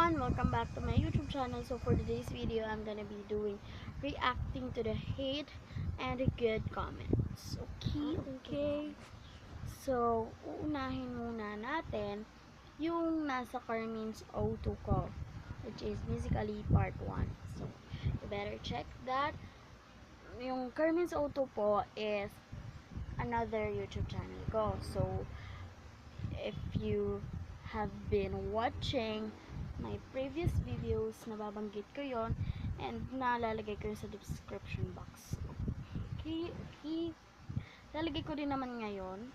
everyone, welcome back to my YouTube channel. So for today's video, I'm gonna be doing reacting to the hate and the good comments. Okay. So, uunahin muna natin yung nasa Carmen's O2 ko, which is Musically Part 1. So, you better check that. Yung Carmen's O2 po is another YouTube channel ko. So, if you have been watching my previous videos, nababanggit ko yon and nalalagay ko yun sa description box. Okay. Lalagay ko din naman ngayon.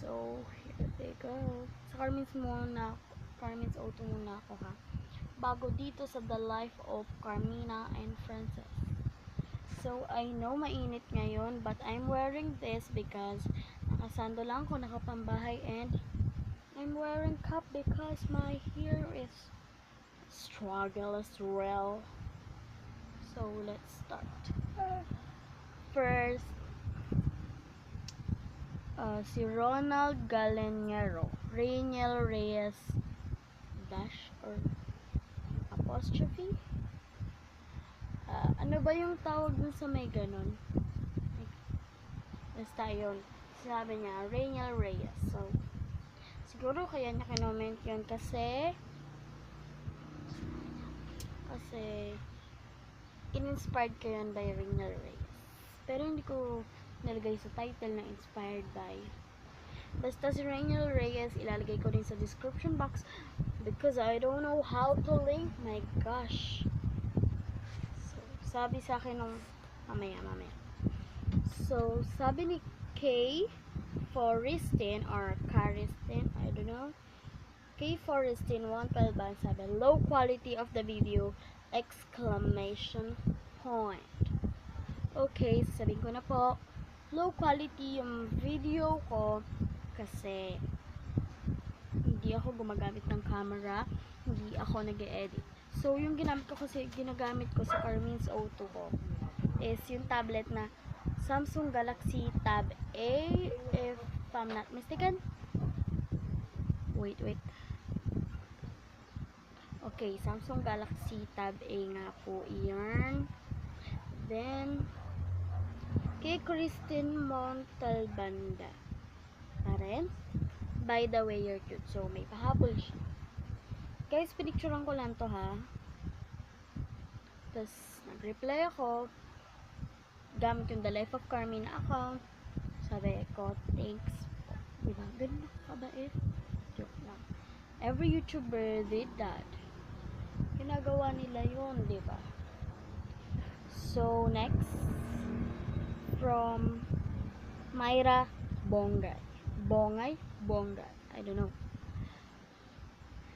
So, here they go. Sa Carmen's O2 muna ako ha. Bago dito sa The Life of Carmina and Frances. So, I know mainit ngayon, but I'm wearing this because nakasando lang ako, nakapambahay, and I'm wearing cap because my hair is struggle as well. So, let's start. First, si Ronald Galenero, Rainiel Reyes dash or apostrophe. Ano ba yung tawag dun sa may ganon? Basta yun. Sabi niya, Rainiel Reyes. So, siguro kaya niya kinoment yun kasi in-inspired ko yun by Rainiel Reyes. Pero hindi ko nalagay sa title na inspired by. Basta si Rainiel Reyes, ilalagay ko din sa description box because I don't know how to link. My gosh. So, sabi sa akin nung mamaya. So, sabi ni K. Forrestin or Caristin, I don't know. K. Forrestin 112 ba sabi, low quality of the video, exclamation point. Okay, sasabihin ko na po, low quality yung video ko kasi hindi ako gumagamit ng camera, hindi ako nag-edit. So, yung ginagamit ko sa Carmen's O2 ko is yung tablet na Samsung Galaxy Tab A, if I'm not mistaken. Wait. Okay, Samsung Galaxy Tab A nga po iyan. Then, kay Christine Montalbanda. Paren, by the way, you're cute. So, may pahabol siya. Guys, pinicturean ko lang to ha. Tapos, nag-reply ako. Gamit yung The Life of Carmina account. Sabi ko, thanks. Diba? Ganun nakakabait. Joke lang. Every YouTuber did that. Ginagawa nila yun, diba? So, next. From Myra Bongay. Bongay? I don't know.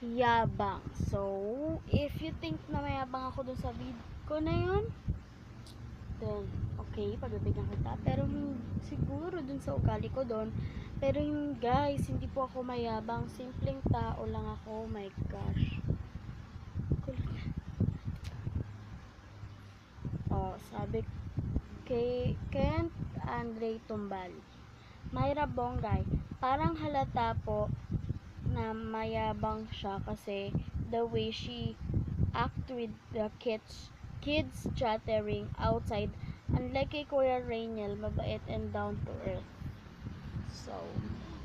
Yabang. So, if you think na mayabang ako dun sa video ko na yun, then, okay, pagbibigyan kita. Pero, siguro dun sa ugali ko dun. Pero, guys, hindi po ako mayabang. Simpleng tao lang ako. Oh my gosh. Oh, sabi kay Kent Andre Tumbal. Myra Bongay, parang halata po na mayabang siya kasi the way she act with the kids chattering outside, unlike kay Kuya Rainiel, mabait and down to earth. So,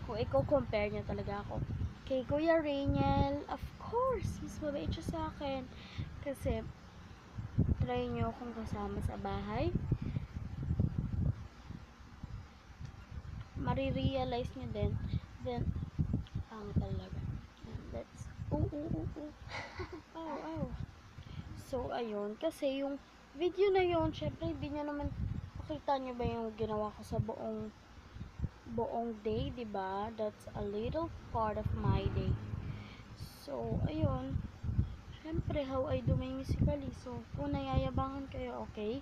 kung i-compare niya talaga ako kay Kuya Rainiel, of course, mas mabait siya sa akin. Kasi, try niyo akong kasama sa bahay. Marirealize niyo din. Then, talaga. That's, Ow. So, ayun. Kasi yung video na yun, syempre, hindi nyo naman makita nyo ba yung ginawa ko sa buong day, diba? That's a little part of my day. So, ayun. Syempre, how I do my musically. So, kung nayayabangan kayo, okay?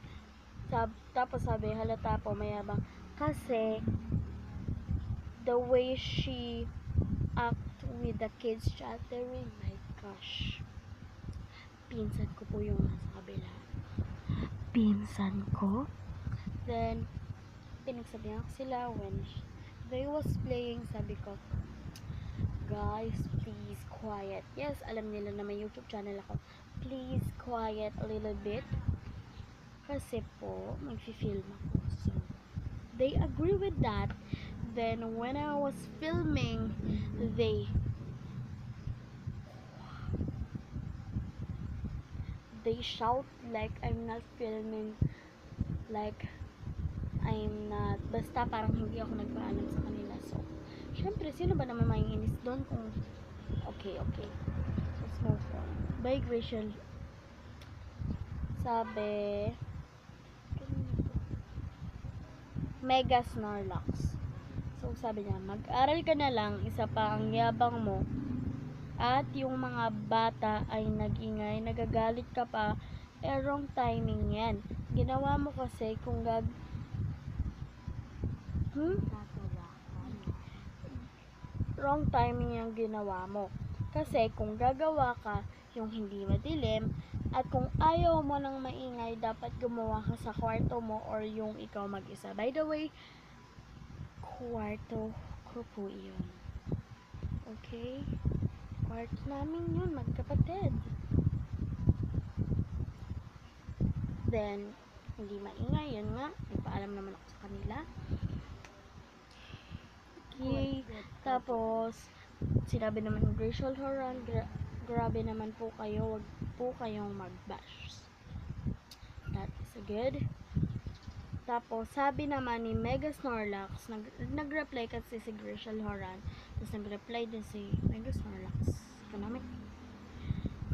Tapos sabi, halata po, mayabang. Kasi, the way she act with the kids chattering, my gosh. Pinsan ko po yung nasa kabila. Pinsan ko? Then, pinagsabihan ko sila when they was playing, sabi ko, Guys, please quiet. Yes, alam nila na may YouTube channel ako. Please quiet a little bit. Kasi po, mag-film ako. So, they agree with that. Then, when I was filming, they shout like I'm not filming, like I'm not, basta parang hindi ako nagpaalam sa kanila. So, syempre, sino ba naman maiinis doon kung okay. Let's move on. Migration. Sabi, Mega Snorlax. So, sabi niya, mag-aral ka na lang, isa pa ang yabang mo. At yung mga bata ay nag-ingay, nagagalit ka pa, wrong timing yan. Ginawa mo kasi kung wrong timing yung ginawa mo. Kasi kung gagawa ka yung hindi madilim, at kung ayaw mo ng maingay, dapat gumawa ka sa kwarto mo or yung ikaw mag-isa. By the way, kwarto ko po yun. Okay? Kwarto namin yun, magkapatid. Then, hindi maingay, yun nga. Ipaalam naman ako sa kanila. Okay. Tapos, sinabi naman ng Rachel Horan, grabe naman po kayo, wag po kayong mag-bash. That is good. Tapos, sabi naman ni Mega Snorlax, nag-reply kasi si Rachel Horan, tapos nag-reply din si Mega Snorlax. Economic.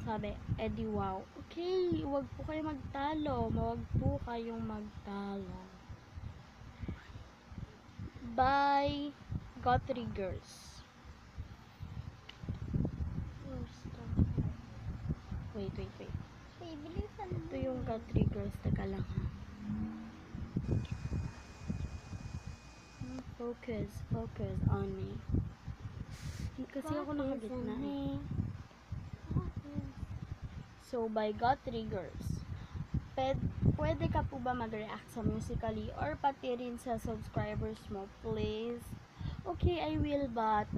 Sabi, Eddie, wow. Okay, wag po kayo magtalo. Wag po kayong magtalo. Bye. Got 3 girls. Wait. Ito yung got 3 girls. Teka lang ha. Focus on me. Kasi ako nakagitna eh. So, by got 3 girls. Pwede ka po ba mag-react sa Musical.ly or pati rin sa subscribers mo, please? Okay, I will, but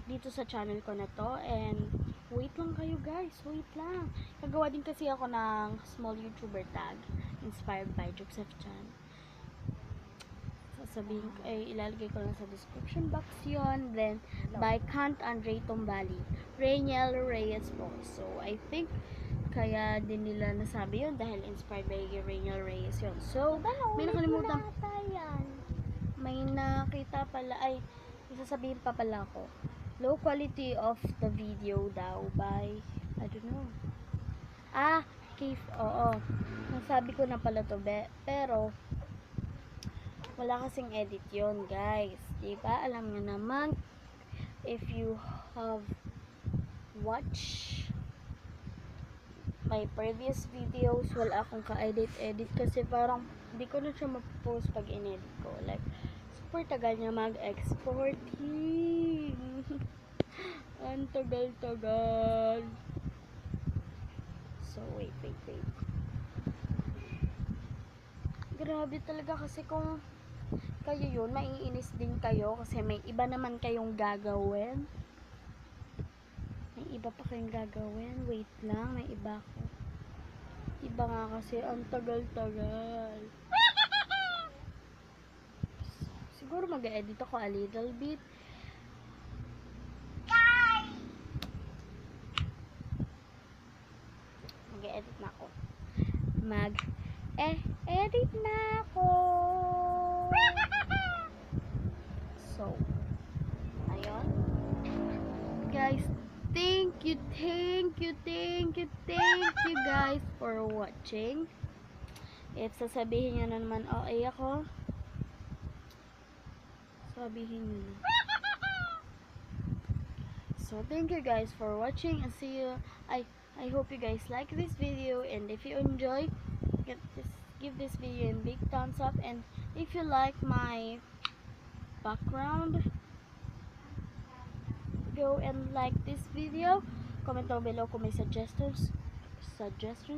dito sa channel ko na to, and wait lang kayo guys, wait lang. Kagawa din kasi ako ng small YouTuber tag, inspired by Joseph Chan. Sasabihin ko, ilalagay ko lang sa description box yon. Then, by Kant Andre Tombali, Rainiel Reyes po. So, I think, kaya din nila nasabi yun dahil inspired by Rainiel Reyes yun. So, may nakalimutan. May nakita pala, sasabihin pa pala ako. Low quality of the video daw by, I don't know. Keith, oo. Nasabi ko na pala to, pero, wala kasing edit yon guys. Diba? Alam nyo naman, if you have watched my previous videos, wala akong ka-edit kasi parang hindi ko na siya mapopost pag in-edit ko. Like, super tagal niya mag-exporting. Ang tagal-tagal. So, wait. Grabe talaga kasi kung kayo yun, maiinis din kayo kasi may iba naman kayong gagawin. May iba pa kayong gagawin. Wait lang, may iba ko. Iba nga kasi, ang tagal-tagal. Siguro mag-edit ako a little bit. Mag-edit na ako. Edit na ako. So, ayun. Guys, thank you guys for watching. If sasabihin nyo na naman, ako, sabihin nyo na. So, thank you guys for watching and see you. I hope you guys like this video, and if you enjoy, give this video a big thumbs up, and if you like my background, go and like this video, comment down below kung may suggestions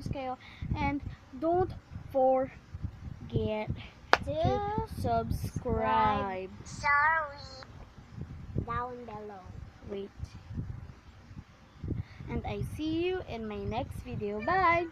kayo, and don't forget to subscribe. Sorry. Down below. Wait. and I see you in my next video. Bye!